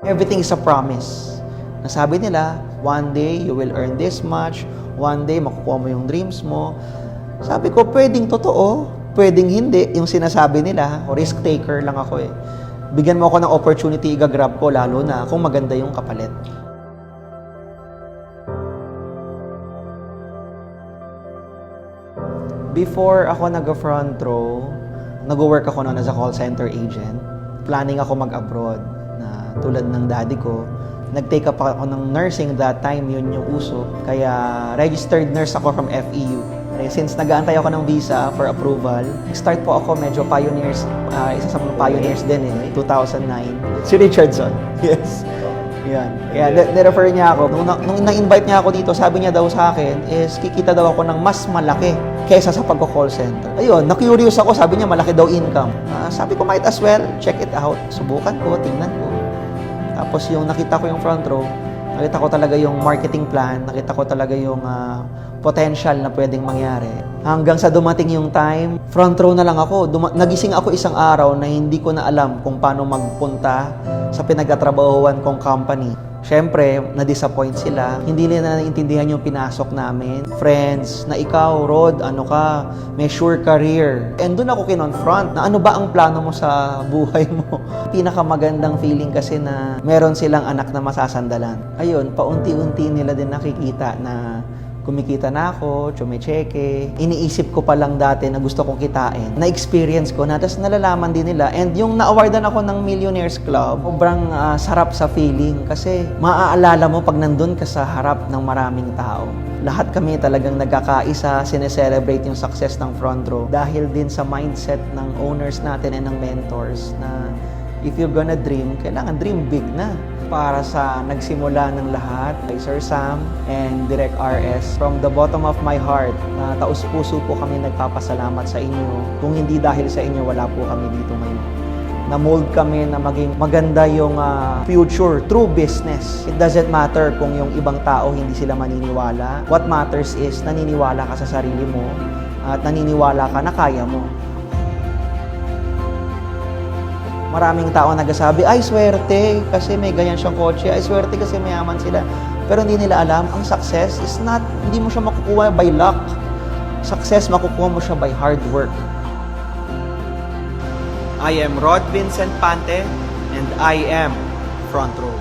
Everything is a promise. Nasabi nila, one day you will earn this much, one day makukuha mo yung dreams mo. Sabi ko, pwedeng totoo, pwedeng hindi. Yung sinasabi nila, risk taker lang ako eh. Bigyan mo ako ng opportunity, igagrab ko, lalo na kung maganda yung kapalit. Before ako nag-front row, nag-work ako noon as a call center agent. Planning ako mag-abroad na tulad ng daddy ko. Nag-take up ako ng nursing that time, yun yung uso. Kaya registered nurse ako from FEU. Since nag-aantay ako ng visa for approval, start po ako medyo pioneers, isa sa mga pioneers din 2009. Si Richardson, yes. Yan. Kaya nirefer niya ako. Nung na-invite niya ako dito, sabi niya daw sa akin is kikita daw ako ng mas malaki kaysa sa pagko-call center. Ayun, na-curious ako, sabi niya malaki daw income. Sabi ko might as well, check it out. Subukan ko, tingnan ko. Tapos yung nakita ko yung front row, nakita ko talaga yung marketing plan, nakita ko talaga yung potential na pwedeng mangyari. Hanggang sa dumating yung time, front row na lang ako. Nagising ako isang araw na hindi ko na alam kung paano magpunta sa pinagtatrabahuan kong company. Siyempre, na-disappoint sila. Hindi nila naintindihan yung pinasok namin. Friends, na ikaw, Rod, ano ka, may sure career. And doon ako kinonfront na ano ba ang plano mo sa buhay mo? Pinakamagandang feeling kasi na meron silang anak na masasandalan. Ayun, paunti-unti nila din nakikita na kumikita na ako, tsumecheke. Iniisip ko pa lang dati na gusto kong kitain. Na-experience ko na, tapos nalalaman din nila. And yung na-awardan ako ng Millionaires Club, sobrang sarap sa feeling kasi maaalala mo pag nandun ka sa harap ng maraming tao. Lahat kami talagang nagkakaisa, sineselebrate yung success ng front row dahil din sa mindset ng owners natin and ng mentors na if you're gonna dream, kailangan dream big na. Para sa nagsimula ng lahat, kay Sir Sam and Direk RS, from the bottom of my heart, taus-puso po kami nagpapasalamat sa inyo. Kung hindi dahil sa inyo, wala po kami dito ngayon. Na-mold kami na maging maganda yung future through business. It doesn't matter kung yung ibang tao hindi sila maniniwala. What matters is naniniwala ka sa sarili mo at naniniwala ka na kaya mo. Maraming tao nagsasabi, ay swerte kasi may ganyan siyang kotse, ay swerte kasi mayaman sila. Pero hindi nila alam, ang success is not, hindi mo siya makukuha by luck. Success, makukuha mo siya by hard work. I am Rod Vincent Pante and I am Front Row.